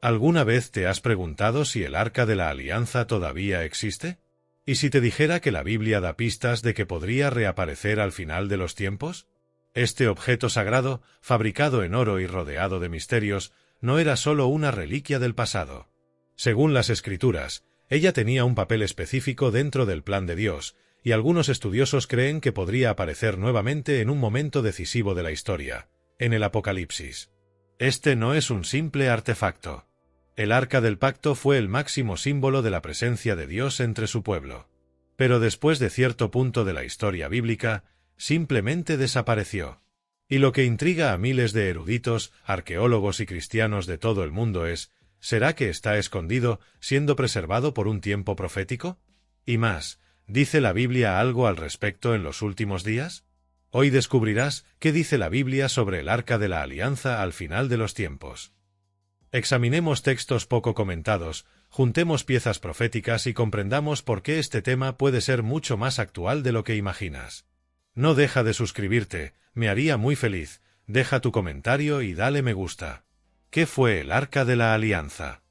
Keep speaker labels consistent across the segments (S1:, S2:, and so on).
S1: ¿Alguna vez te has preguntado si el Arca de la Alianza todavía existe? ¿Y si te dijera que la Biblia da pistas de que podría reaparecer al final de los tiempos? Este objeto sagrado, fabricado en oro y rodeado de misterios, no era solo una reliquia del pasado. Según las Escrituras, ella tenía un papel específico dentro del plan de Dios, y algunos estudiosos creen que podría aparecer nuevamente en un momento decisivo de la historia, en el Apocalipsis. Este no es un simple artefacto. El Arca del Pacto fue el máximo símbolo de la presencia de Dios entre su pueblo. Pero después de cierto punto de la historia bíblica, simplemente desapareció. Y lo que intriga a miles de eruditos, arqueólogos y cristianos de todo el mundo es, ¿será que está escondido, siendo preservado por un tiempo profético? Y más, ¿dice la Biblia algo al respecto en los últimos días? Hoy descubrirás qué dice la Biblia sobre el Arca de la Alianza al final de los tiempos. Examinemos textos poco comentados, juntemos piezas proféticas y comprendamos por qué este tema puede ser mucho más actual de lo que imaginas. No deja de suscribirte, me haría muy feliz, deja tu comentario y dale me gusta. ¿Qué fue el Arca de la Alianza?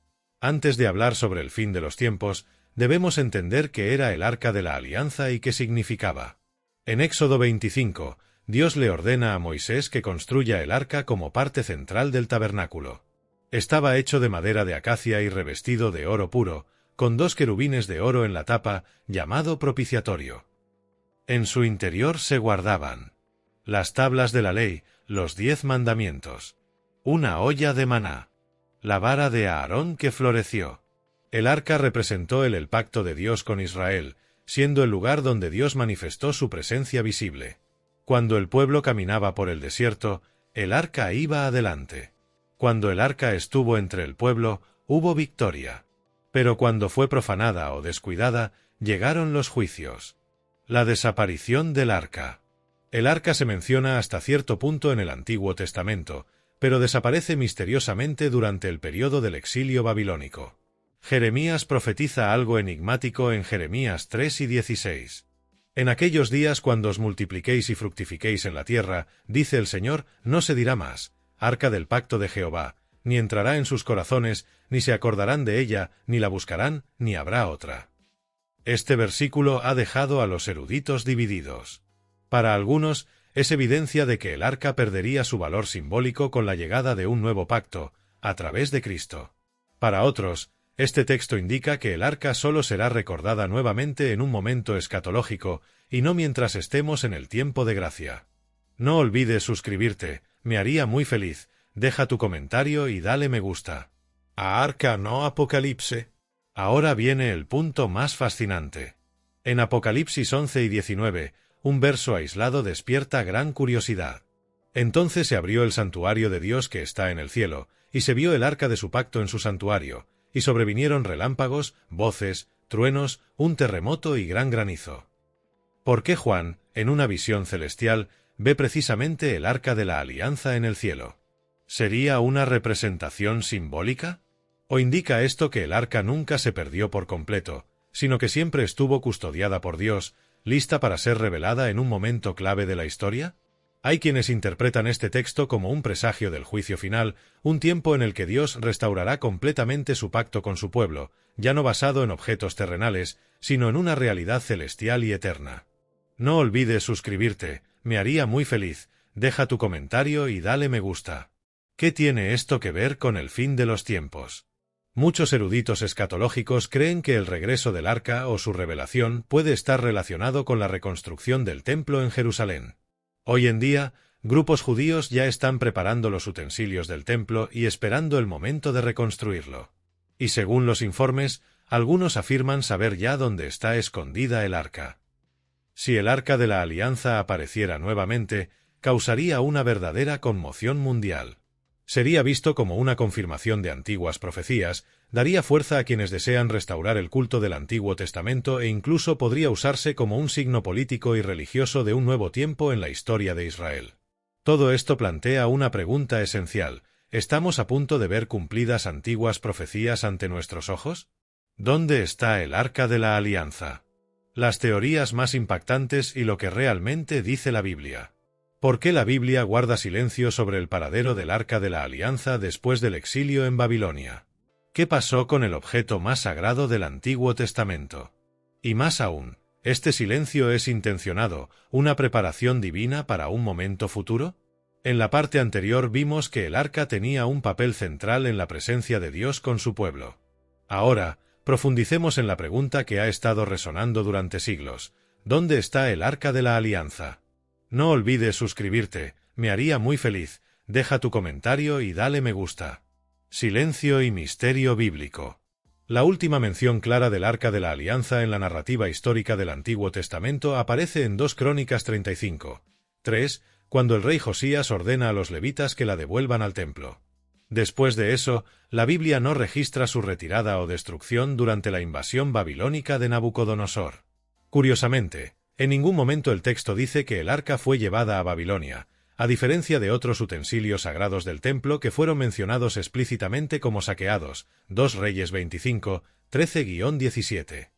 S1: Antes de hablar sobre el fin de los tiempos, debemos entender qué era el Arca de la Alianza y qué significaba. En Éxodo 25, Dios le ordena a Moisés que construya el arca como parte central del tabernáculo. Estaba hecho de madera de acacia y revestido de oro puro, con 2 querubines de oro en la tapa, llamado propiciatorio. En su interior se guardaban las tablas de la ley, los 10 mandamientos, una olla de maná, la vara de Aarón que floreció. El arca representó el pacto de Dios con Israel, siendo el lugar donde Dios manifestó su presencia visible. Cuando el pueblo caminaba por el desierto, el arca iba adelante. Cuando el arca estuvo entre el pueblo, hubo victoria. Pero cuando fue profanada o descuidada, llegaron los juicios. La desaparición del arca. El arca se menciona hasta cierto punto en el Antiguo Testamento, pero desaparece misteriosamente durante el periodo del exilio babilónico. Jeremías profetiza algo enigmático en Jeremías 3 y 16. En aquellos días cuando os multipliquéis y fructifiquéis en la tierra, dice el Señor, no se dirá más, Arca del pacto de Jehová, ni entrará en sus corazones, ni se acordarán de ella, ni la buscarán, ni habrá otra. Este versículo ha dejado a los eruditos divididos. Para algunos, es evidencia de que el arca perdería su valor simbólico con la llegada de un nuevo pacto, a través de Cristo. Para otros, este texto indica que el arca solo será recordada nuevamente en un momento escatológico, y no mientras estemos en el tiempo de gracia. No olvides suscribirte, me haría muy feliz, deja tu comentario y dale me gusta. A arca no Apocalipse. Ahora viene el punto más fascinante. En Apocalipsis 11 y 19, un verso aislado despierta gran curiosidad. Entonces se abrió el santuario de Dios que está en el cielo, y se vio el arca de su pacto en su santuario, y sobrevinieron relámpagos, voces, truenos, un terremoto y gran granizo. ¿Por qué Juan, en una visión celestial, ve precisamente el Arca de la Alianza en el cielo? ¿Sería una representación simbólica? ¿O indica esto que el arca nunca se perdió por completo, sino que siempre estuvo custodiada por Dios, lista para ser revelada en un momento clave de la historia? Hay quienes interpretan este texto como un presagio del juicio final, un tiempo en el que Dios restaurará completamente su pacto con su pueblo, ya no basado en objetos terrenales, sino en una realidad celestial y eterna. No olvides suscribirte, me haría muy feliz, deja tu comentario y dale me gusta. ¿Qué tiene esto que ver con el fin de los tiempos? Muchos eruditos escatológicos creen que el regreso del arca o su revelación puede estar relacionado con la reconstrucción del templo en Jerusalén. Hoy en día, grupos judíos ya están preparando los utensilios del templo y esperando el momento de reconstruirlo. Y según los informes, algunos afirman saber ya dónde está escondida el arca. Si el Arca de la Alianza apareciera nuevamente, causaría una verdadera conmoción mundial. Sería visto como una confirmación de antiguas profecías, daría fuerza a quienes desean restaurar el culto del Antiguo Testamento e incluso podría usarse como un signo político y religioso de un nuevo tiempo en la historia de Israel. Todo esto plantea una pregunta esencial. ¿Estamos a punto de ver cumplidas antiguas profecías ante nuestros ojos? ¿Dónde está el Arca de la Alianza? Las teorías más impactantes y lo que realmente dice la Biblia. ¿Por qué la Biblia guarda silencio sobre el paradero del Arca de la Alianza después del exilio en Babilonia? ¿Qué pasó con el objeto más sagrado del Antiguo Testamento? Y más aún, ¿este silencio es intencionado, una preparación divina para un momento futuro? En la parte anterior vimos que el arca tenía un papel central en la presencia de Dios con su pueblo. Ahora, profundicemos en la pregunta que ha estado resonando durante siglos: ¿dónde está el arca de la alianza? No olvides suscribirte, me haría muy feliz, deja tu comentario y dale me gusta. Silencio y misterio bíblico. La última mención clara del Arca de la Alianza en la narrativa histórica del Antiguo Testamento aparece en 2 Crónicas 35:3, cuando el rey Josías ordena a los levitas que la devuelvan al templo. Después de eso, la Biblia no registra su retirada o destrucción durante la invasión babilónica de Nabucodonosor. Curiosamente, en ningún momento el texto dice que el arca fue llevada a Babilonia, a diferencia de otros utensilios sagrados del templo que fueron mencionados explícitamente como saqueados, 2 Reyes 25, 13-17.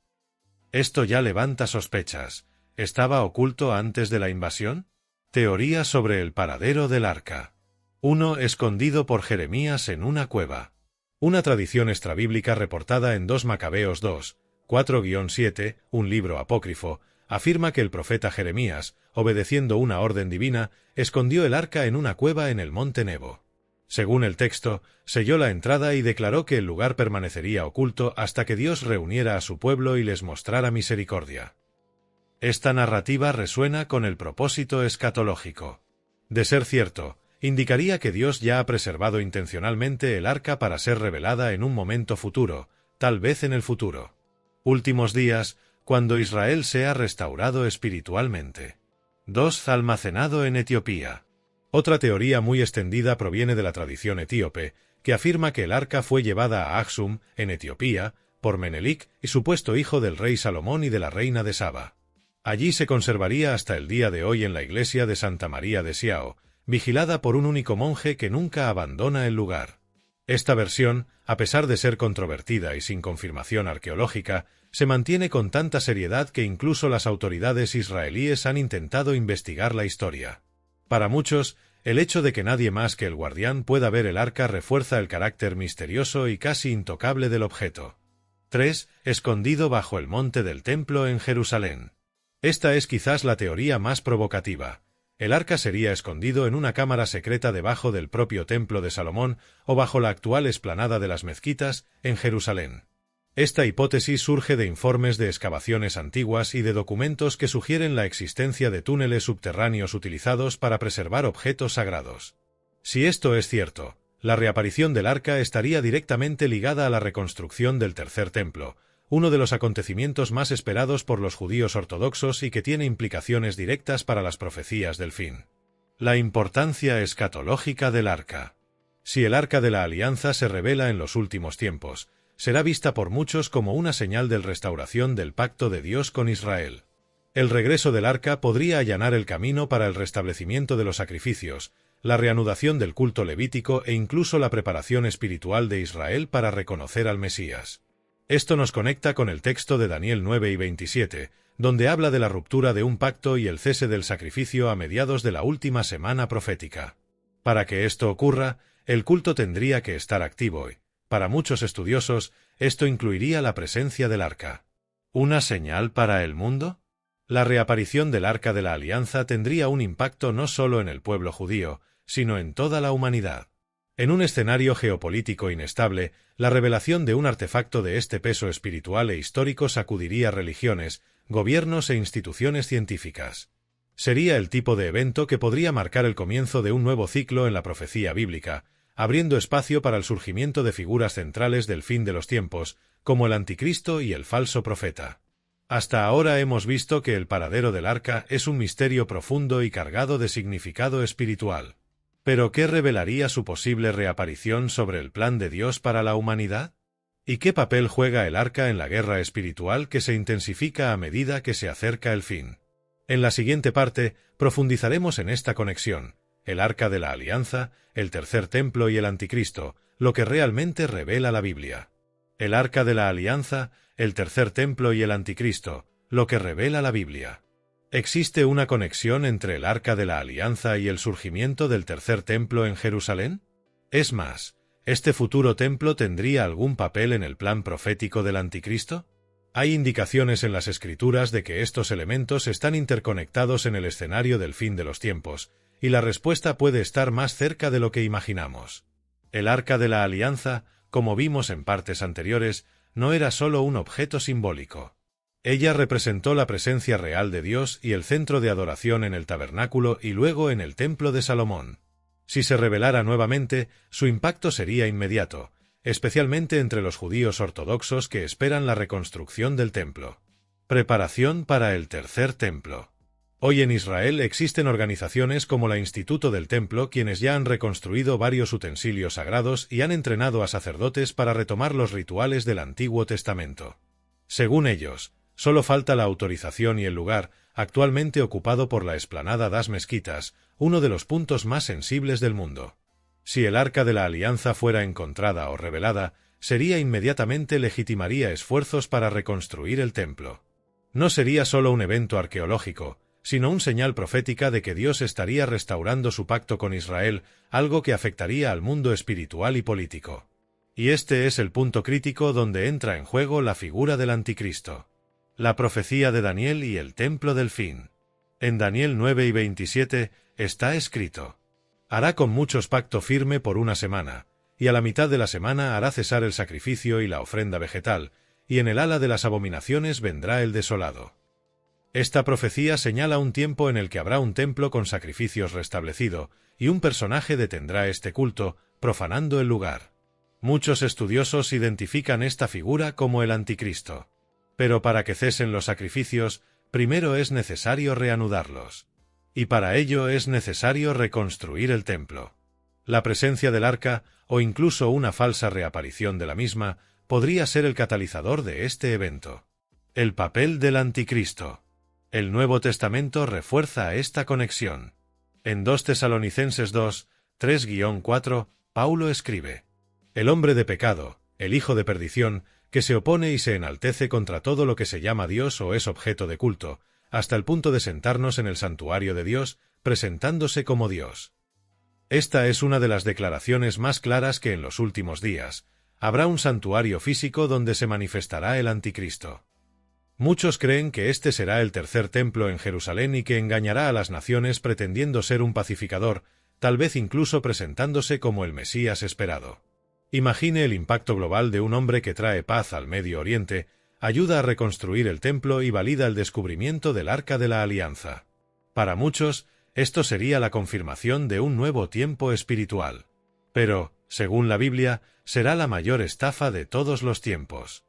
S1: Esto ya levanta sospechas. ¿Estaba oculto antes de la invasión? Teoría sobre el paradero del arca. 1. Escondido por Jeremías en una cueva. Una tradición extrabíblica reportada en 2 Macabeos 2, 4-7, un libro apócrifo, afirma que el profeta Jeremías, obedeciendo una orden divina, escondió el arca en una cueva en el monte Nebo. Según el texto, selló la entrada y declaró que el lugar permanecería oculto hasta que Dios reuniera a su pueblo y les mostrara misericordia. Esta narrativa resuena con el propósito escatológico. De ser cierto, indicaría que Dios ya ha preservado intencionalmente el arca para ser revelada en un momento futuro, tal vez en el futuro. Últimos días, cuando Israel sea restaurado espiritualmente. 2. Almacenado en Etiopía. Otra teoría muy extendida proviene de la tradición etíope, que afirma que el arca fue llevada a Aksum, en Etiopía, por Menelik y supuesto hijo del rey Salomón y de la reina de Saba. Allí se conservaría hasta el día de hoy en la iglesia de Santa María de Siao, vigilada por un único monje que nunca abandona el lugar. Esta versión, a pesar de ser controvertida y sin confirmación arqueológica, se mantiene con tanta seriedad que incluso las autoridades israelíes han intentado investigar la historia. Para muchos, el hecho de que nadie más que el guardián pueda ver el arca refuerza el carácter misterioso y casi intocable del objeto. 3. Escondido bajo el monte del templo en Jerusalén. Esta es quizás la teoría más provocativa. El arca sería escondido en una cámara secreta debajo del propio templo de Salomón o bajo la actual explanada de las mezquitas, en Jerusalén. Esta hipótesis surge de informes de excavaciones antiguas y de documentos que sugieren la existencia de túneles subterráneos utilizados para preservar objetos sagrados. Si esto es cierto, la reaparición del arca estaría directamente ligada a la reconstrucción del Tercer Templo, uno de los acontecimientos más esperados por los judíos ortodoxos y que tiene implicaciones directas para las profecías del fin. La importancia escatológica del arca. Si el arca de la alianza se revela en los últimos tiempos, será vista por muchos como una señal de restauración del pacto de Dios con Israel. El regreso del arca podría allanar el camino para el restablecimiento de los sacrificios, la reanudación del culto levítico e incluso la preparación espiritual de Israel para reconocer al Mesías. Esto nos conecta con el texto de Daniel 9:27, donde habla de la ruptura de un pacto y el cese del sacrificio a mediados de la última semana profética. Para que esto ocurra, el culto tendría que estar activo y, para muchos estudiosos, esto incluiría la presencia del arca. ¿Una señal para el mundo? La reaparición del arca de la alianza tendría un impacto no solo en el pueblo judío, sino en toda la humanidad. En un escenario geopolítico inestable, la revelación de un artefacto de este peso espiritual e histórico sacudiría religiones, gobiernos e instituciones científicas. Sería el tipo de evento que podría marcar el comienzo de un nuevo ciclo en la profecía bíblica, abriendo espacio para el surgimiento de figuras centrales del fin de los tiempos, como el anticristo y el falso profeta. Hasta ahora hemos visto que el paradero del arca es un misterio profundo y cargado de significado espiritual. ¿Pero qué revelaría su posible reaparición sobre el plan de Dios para la humanidad? ¿Y qué papel juega el arca en la guerra espiritual que se intensifica a medida que se acerca el fin? En la siguiente parte, profundizaremos en esta conexión, el arca de la alianza, el tercer templo y el anticristo, lo que realmente revela la Biblia. El arca de la alianza, el tercer templo y el anticristo, lo que revela la Biblia. ¿Existe una conexión entre el arca de la alianza y el surgimiento del tercer templo en Jerusalén? Es más, ¿Este futuro templo tendría algún papel en el plan profético del Anticristo? Hay indicaciones en las Escrituras de que estos elementos están interconectados en el escenario del fin de los tiempos, y la respuesta puede estar más cerca de lo que imaginamos. El Arca de la Alianza, como vimos en partes anteriores, no era solo un objeto simbólico. Ella representó la presencia real de Dios y el centro de adoración en el tabernáculo y luego en el templo de Salomón. Si se revelara nuevamente, su impacto sería inmediato, especialmente entre los judíos ortodoxos que esperan la reconstrucción del templo. Preparación para el tercer templo. Hoy en Israel existen organizaciones como la Instituto del Templo quienes ya han reconstruido varios utensilios sagrados y han entrenado a sacerdotes para retomar los rituales del Antiguo Testamento. Según ellos, solo falta la autorización y el lugar, actualmente ocupado por la explanada das Mezquitas, uno de los puntos más sensibles del mundo. Si el Arca de la Alianza fuera encontrada o revelada, inmediatamente legitimaría esfuerzos para reconstruir el templo. No sería solo un evento arqueológico, sino un señal profética de que Dios estaría restaurando su pacto con Israel, algo que afectaría al mundo espiritual y político. Y este es el punto crítico donde entra en juego la figura del Anticristo. La profecía de Daniel y el templo del fin. En Daniel 9 y 27 está escrito: hará con muchos pacto firme por una semana, y a la mitad de la semana hará cesar el sacrificio y la ofrenda vegetal, y en el ala de las abominaciones vendrá el desolado. Esta profecía señala un tiempo en el que habrá un templo con sacrificios restablecido, y un personaje detendrá este culto, profanando el lugar. Muchos estudiosos identifican esta figura como el Anticristo. Pero para que cesen los sacrificios, primero es necesario reanudarlos. Y para ello es necesario reconstruir el templo. La presencia del arca, o incluso una falsa reaparición de la misma, podría ser el catalizador de este evento. El papel del Anticristo. El Nuevo Testamento refuerza esta conexión. En 2 Tesalonicenses 2, 3-4, Paulo escribe: el hombre de pecado, el hijo de perdición, que se opone y se enaltece contra todo lo que se llama Dios o es objeto de culto, hasta el punto de sentarnos en el santuario de Dios, presentándose como Dios. Esta es una de las declaraciones más claras que en los últimos días. Habrá un santuario físico donde se manifestará el Anticristo. Muchos creen que este será el tercer templo en Jerusalén y que engañará a las naciones pretendiendo ser un pacificador, tal vez incluso presentándose como el Mesías esperado. Imagine el impacto global de un hombre que trae paz al Medio Oriente, ayuda a reconstruir el templo y valida el descubrimiento del Arca de la Alianza. Para muchos, esto sería la confirmación de un nuevo tiempo espiritual. Pero, según la Biblia, será la mayor estafa de todos los tiempos.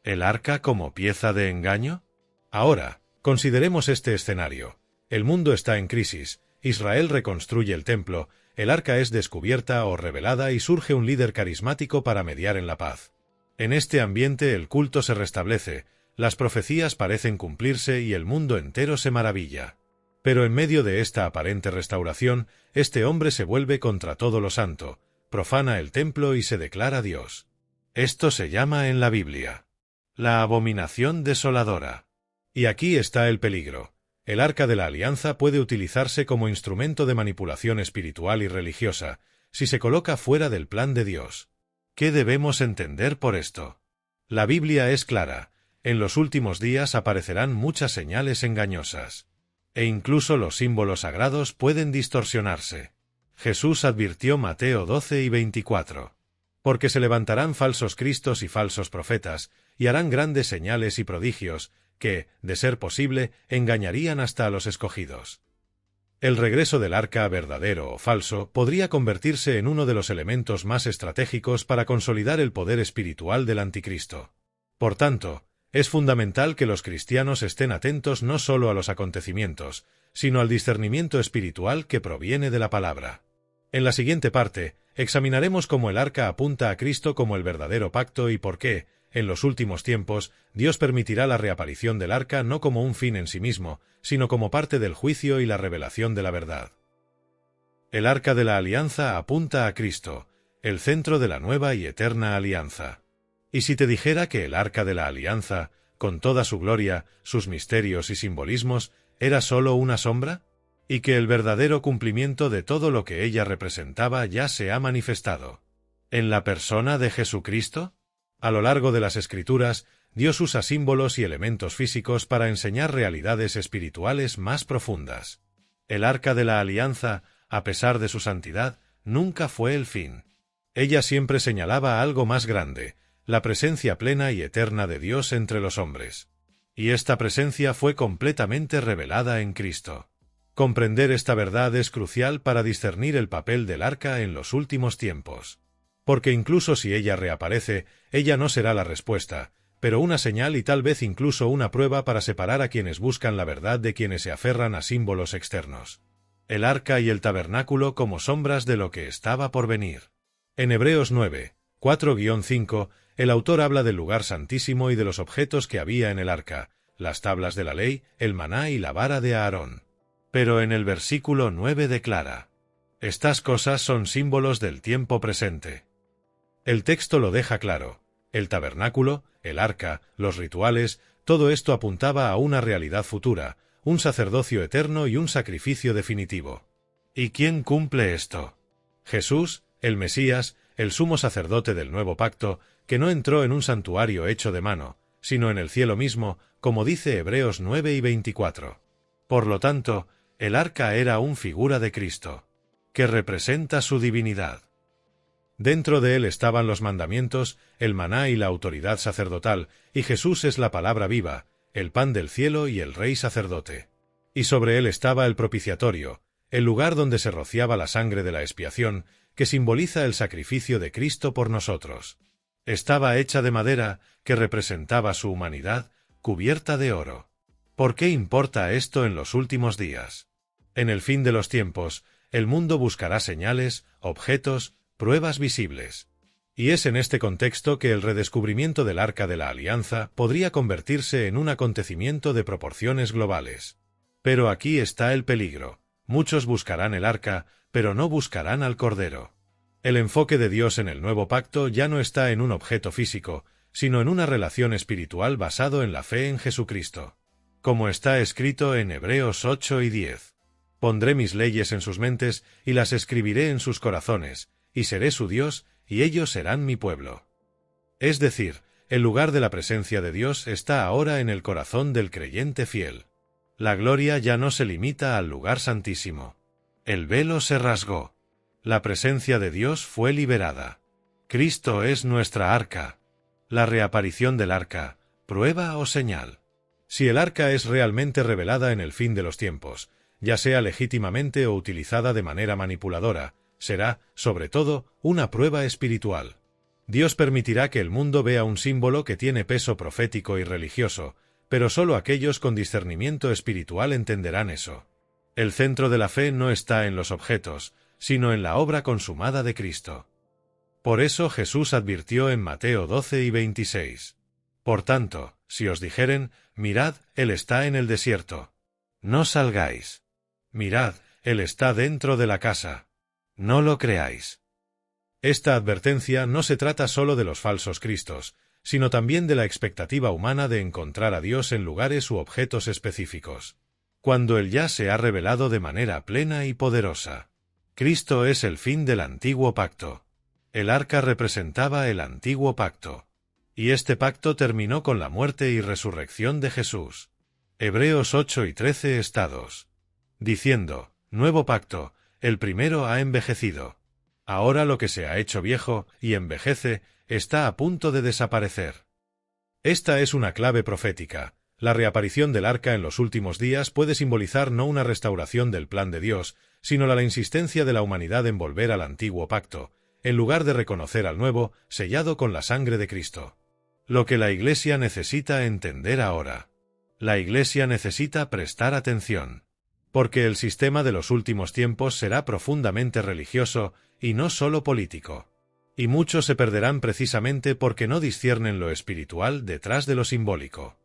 S1: ¿El arca como pieza de engaño? Ahora, consideremos este escenario. El mundo está en crisis, Israel reconstruye el templo, el arca es descubierta o revelada y surge un líder carismático para mediar en la paz. En este ambiente el culto se restablece, las profecías parecen cumplirse y el mundo entero se maravilla. Pero en medio de esta aparente restauración, este hombre se vuelve contra todo lo santo, profana el templo y se declara Dios. Esto se llama en la Biblia la abominación desoladora. Y aquí está el peligro. El Arca de la Alianza puede utilizarse como instrumento de manipulación espiritual y religiosa, si se coloca fuera del plan de Dios. ¿Qué debemos entender por esto? La Biblia es clara. En los últimos días aparecerán muchas señales engañosas. E incluso los símbolos sagrados pueden distorsionarse. Jesús advirtió Mateo 12 y 24. Porque se levantarán falsos cristos y falsos profetas, y harán grandes señales y prodigios, que, de ser posible, engañarían hasta a los escogidos. El regreso del arca, verdadero o falso, podría convertirse en uno de los elementos más estratégicos para consolidar el poder espiritual del Anticristo. Por tanto, es fundamental que los cristianos estén atentos no solo a los acontecimientos, sino al discernimiento espiritual que proviene de la palabra. En la siguiente parte, examinaremos cómo el arca apunta a Cristo como el verdadero pacto y por qué, en los últimos tiempos, Dios permitirá la reaparición del arca no como un fin en sí mismo, sino como parte del juicio y la revelación de la verdad. El arca de la alianza apunta a Cristo, el centro de la nueva y eterna alianza. ¿Y si te dijera que el arca de la alianza, con toda su gloria, sus misterios y simbolismos, era sólo una sombra? ¿Y que el verdadero cumplimiento de todo lo que ella representaba ya se ha manifestado? ¿En la persona de Jesucristo? A lo largo de las Escrituras, Dios usa símbolos y elementos físicos para enseñar realidades espirituales más profundas. El Arca de la Alianza, a pesar de su santidad, nunca fue el fin. Ella siempre señalaba algo más grande, la presencia plena y eterna de Dios entre los hombres. Y esta presencia fue completamente revelada en Cristo. Comprender esta verdad es crucial para discernir el papel del Arca en los últimos tiempos. Porque incluso si ella reaparece, ella no será la respuesta, pero una señal y tal vez incluso una prueba para separar a quienes buscan la verdad de quienes se aferran a símbolos externos. El Arca y el tabernáculo como sombras de lo que estaba por venir. En Hebreos 9, 4-5, el autor habla del lugar santísimo y de los objetos que había en el Arca, las tablas de la ley, el maná y la vara de Aarón. Pero en el versículo 9 declara: estas cosas son símbolos del tiempo presente. El texto lo deja claro. El tabernáculo, el arca, los rituales, todo esto apuntaba a una realidad futura, un sacerdocio eterno y un sacrificio definitivo. ¿Y quién cumple esto? Jesús, el Mesías, el sumo sacerdote del nuevo pacto, que no entró en un santuario hecho de mano, sino en el cielo mismo, como dice Hebreos 9:24. Por lo tanto, el arca era una figura de Cristo, que representa su divinidad. Dentro de él estaban los mandamientos, el maná y la autoridad sacerdotal, y Jesús es la palabra viva, el pan del cielo y el rey sacerdote. Y sobre él estaba el propiciatorio, el lugar donde se rociaba la sangre de la expiación, que simboliza el sacrificio de Cristo por nosotros. Estaba hecha de madera, que representaba su humanidad, cubierta de oro. ¿Por qué importa esto en los últimos días? En el fin de los tiempos, el mundo buscará señales, objetos, pruebas visibles. Y es en este contexto que el redescubrimiento del Arca de la Alianza podría convertirse en un acontecimiento de proporciones globales. Pero aquí está el peligro. Muchos buscarán el Arca, pero no buscarán al Cordero. El enfoque de Dios en el nuevo pacto ya no está en un objeto físico, sino en una relación espiritual basado en la fe en Jesucristo. Como está escrito en Hebreos 8 y 10. Pondré mis leyes en sus mentes y las escribiré en sus corazones, y seré su Dios, y ellos serán mi pueblo. Es decir, el lugar de la presencia de Dios está ahora en el corazón del creyente fiel. La gloria ya no se limita al lugar santísimo. El velo se rasgó. La presencia de Dios fue liberada. Cristo es nuestra arca. La reaparición del arca, prueba o señal. Si el arca es realmente revelada en el fin de los tiempos, ya sea legítimamente o utilizada de manera manipuladora, será, sobre todo, una prueba espiritual. Dios permitirá que el mundo vea un símbolo que tiene peso profético y religioso, pero solo aquellos con discernimiento espiritual entenderán eso. El centro de la fe no está en los objetos, sino en la obra consumada de Cristo. Por eso Jesús advirtió en Mateo 12:26. Por tanto, si os dijeren, mirad, Él está en el desierto. No salgáis. Mirad, Él está dentro de la casa. No lo creáis. Esta advertencia no se trata solo de los falsos cristos, sino también de la expectativa humana de encontrar a Dios en lugares u objetos específicos, cuando Él ya se ha revelado de manera plena y poderosa. Cristo es el fin del antiguo pacto. El arca representaba el antiguo pacto. Y este pacto terminó con la muerte y resurrección de Jesús. Hebreos 8 y 13 estados. Diciendo, nuevo pacto, el primero ha envejecido. Ahora lo que se ha hecho viejo y envejece está a punto de desaparecer. Esta es una clave profética. La reaparición del arca en los últimos días puede simbolizar no una restauración del plan de Dios, sino la insistencia de la humanidad en volver al antiguo pacto, en lugar de reconocer al nuevo, sellado con la sangre de Cristo. Lo que la Iglesia necesita entender ahora. La Iglesia necesita prestar atención. Porque el sistema de los últimos tiempos será profundamente religioso y no solo político. Y muchos se perderán precisamente porque no disciernen lo espiritual detrás de lo simbólico.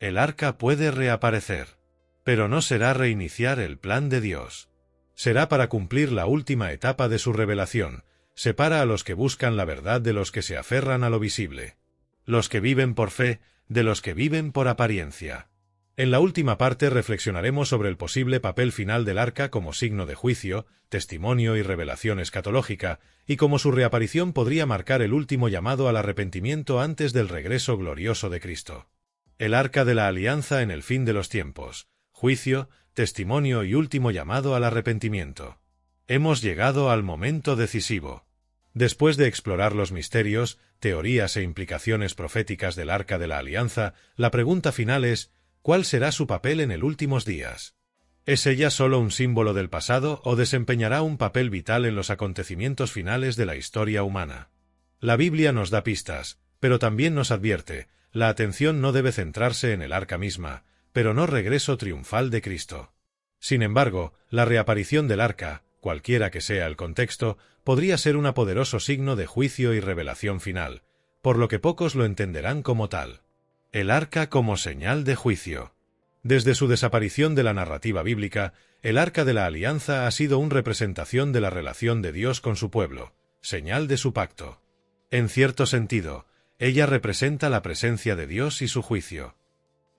S1: El arca puede reaparecer, pero no será reiniciar el plan de Dios. Será para cumplir la última etapa de su revelación. Separa a los que buscan la verdad de los que se aferran a lo visible. Los que viven por fe, de los que viven por apariencia. En la última parte reflexionaremos sobre el posible papel final del arca como signo de juicio, testimonio y revelación escatológica, y cómo su reaparición podría marcar el último llamado al arrepentimiento antes del regreso glorioso de Cristo. El arca de la alianza en el fin de los tiempos, juicio, testimonio y último llamado al arrepentimiento. Hemos llegado al momento decisivo. Después de explorar los misterios, teorías e implicaciones proféticas del arca de la alianza, la pregunta final es: ¿cuál será su papel en los últimos días? ¿Es ella solo un símbolo del pasado o desempeñará un papel vital en los acontecimientos finales de la historia humana? La Biblia nos da pistas, pero también nos advierte: la atención no debe centrarse en el arca misma, pero no regreso triunfal de Cristo. Sin embargo, la reaparición del arca, cualquiera que sea el contexto, podría ser un poderoso signo de juicio y revelación final, por lo que pocos lo entenderán como tal. El arca como señal de juicio. Desde su desaparición de la narrativa bíblica, el arca de la alianza ha sido una representación de la relación de Dios con su pueblo, señal de su pacto. En cierto sentido, ella representa la presencia de Dios y su juicio.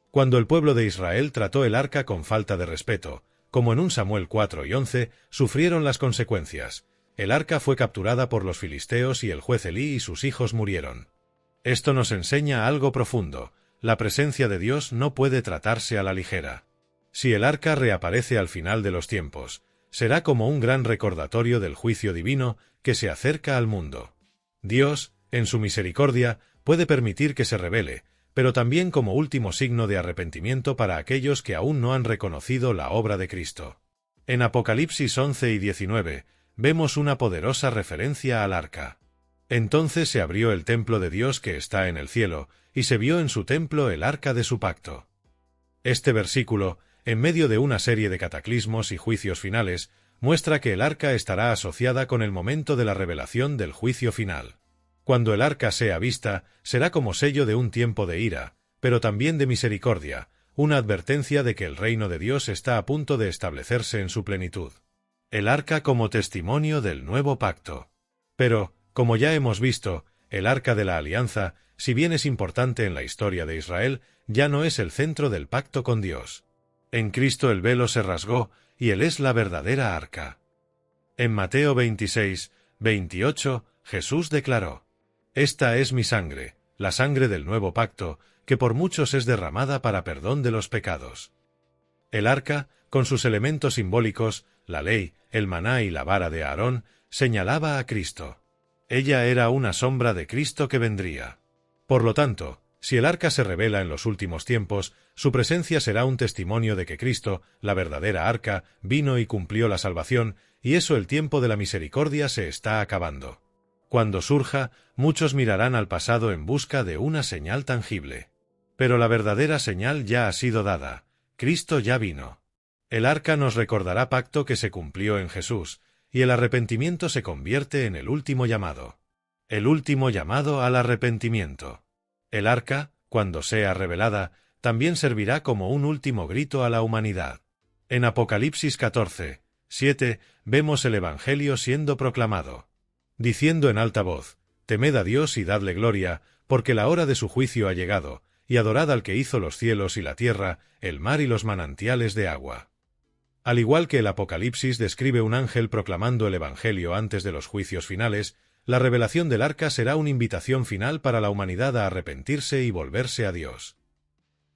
S1: Cuando el pueblo de Israel trató el arca con falta de respeto, como en 1 Samuel 4 y 11, sufrieron las consecuencias. El arca fue capturada por los filisteos y el juez Elí y sus hijos murieron. Esto nos enseña algo profundo: la presencia de Dios no puede tratarse a la ligera. Si el arca reaparece al final de los tiempos, será como un gran recordatorio del juicio divino que se acerca al mundo. Dios, en su misericordia, puede permitir que se revele, pero también como último signo de arrepentimiento para aquellos que aún no han reconocido la obra de Cristo. En Apocalipsis 11 y 19, vemos una poderosa referencia al arca. Entonces se abrió el templo de Dios que está en el cielo, y se vio en su templo el arca de su pacto. Este versículo, en medio de una serie de cataclismos y juicios finales, muestra que el arca estará asociada con el momento de la revelación del juicio final. Cuando el arca sea vista, será como sello de un tiempo de ira, pero también de misericordia, una advertencia de que el reino de Dios está a punto de establecerse en su plenitud. El arca como testimonio del nuevo pacto. Pero, como ya hemos visto, el arca de la alianza, si bien es importante en la historia de Israel, ya no es el centro del pacto con Dios. En Cristo el velo se rasgó, y Él es la verdadera arca. En Mateo 26, 28, Jesús declaró: «Esta es mi sangre, la sangre del nuevo pacto, que por muchos es derramada para perdón de los pecados». El arca, con sus elementos simbólicos, la ley, el maná y la vara de Aarón, señalaba a Cristo. Ella era una sombra de Cristo que vendría. Por lo tanto, si el arca se revela en los últimos tiempos, su presencia será un testimonio de que Cristo, la verdadera arca, vino y cumplió la salvación, y eso el tiempo de la misericordia se está acabando. Cuando surja, muchos mirarán al pasado en busca de una señal tangible. Pero la verdadera señal ya ha sido dada: Cristo ya vino. El arca nos recordará pacto que se cumplió en Jesús, y el arrepentimiento se convierte en el último llamado. El último llamado al arrepentimiento. El arca, cuando sea revelada, también servirá como un último grito a la humanidad. En Apocalipsis 14, 7, vemos el Evangelio siendo proclamado, diciendo en alta voz: «Temed a Dios y dadle gloria, porque la hora de su juicio ha llegado, y adorad al que hizo los cielos y la tierra, el mar y los manantiales de agua». Al igual que el Apocalipsis describe un ángel proclamando el Evangelio antes de los juicios finales, la revelación del arca será una invitación final para la humanidad a arrepentirse y volverse a Dios.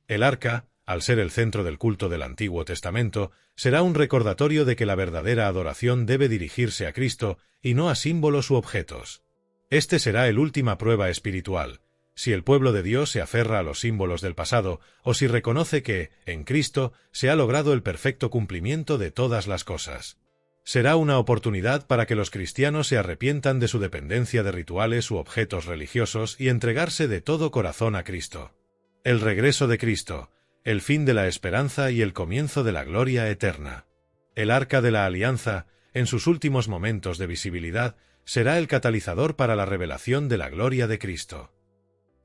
S1: El arca, al ser el centro del culto del Antiguo Testamento, será un recordatorio de que la verdadera adoración debe dirigirse a Cristo y no a símbolos u objetos. Este será el última prueba espiritual: si el pueblo de Dios se aferra a los símbolos del pasado, o si reconoce que, en Cristo, se ha logrado el perfecto cumplimiento de todas las cosas. Será una oportunidad para que los cristianos se arrepientan de su dependencia de rituales u objetos religiosos y entregarse de todo corazón a Cristo. El regreso de Cristo, el fin de la esperanza y el comienzo de la gloria eterna. El arca de la alianza, en sus últimos momentos de visibilidad, será el catalizador para la revelación de la gloria de Cristo.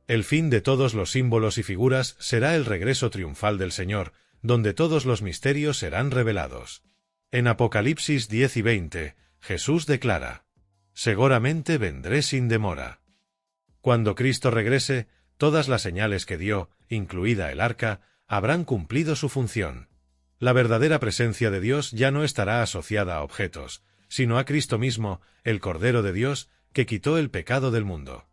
S1: El fin de todos los símbolos y figuras será el regreso triunfal del Señor, donde todos los misterios serán revelados. En Apocalipsis 10 y 20, Jesús declara: «Seguramente vendré sin demora». Cuando Cristo regrese, todas las señales que dio, incluida el arca, habrán cumplido su función. La verdadera presencia de Dios ya no estará asociada a objetos, sino a Cristo mismo, el Cordero de Dios, que quitó el pecado del mundo.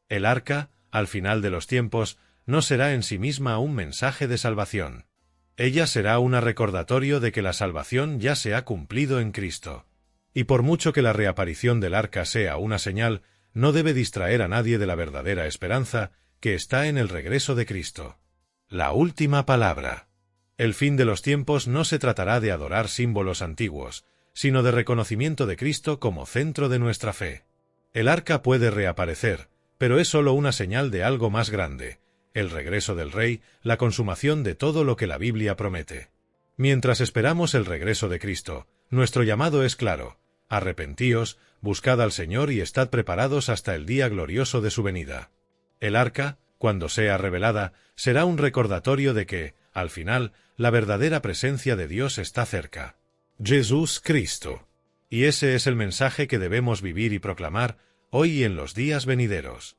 S1: El arca, al final de los tiempos, no será en sí misma un mensaje de salvación. Ella será un recordatorio de que la salvación ya se ha cumplido en Cristo. Y por mucho que la reaparición del arca sea una señal, no debe distraer a nadie de la verdadera esperanza, que está en el regreso de Cristo. La última palabra. El fin de los tiempos no se tratará de adorar símbolos antiguos, sino de reconocimiento de Cristo como centro de nuestra fe. El arca puede reaparecer, pero es solo una señal de algo más grande, el regreso del Rey, la consumación de todo lo que la Biblia promete. Mientras esperamos el regreso de Cristo, nuestro llamado es claro: arrepentíos, buscad al Señor y estad preparados hasta el día glorioso de su venida. El arca, cuando sea revelada, será un recordatorio de que, al final, la verdadera presencia de Dios está cerca. Jesús Cristo. Y ese es el mensaje que debemos vivir y proclamar, hoy y en los días venideros.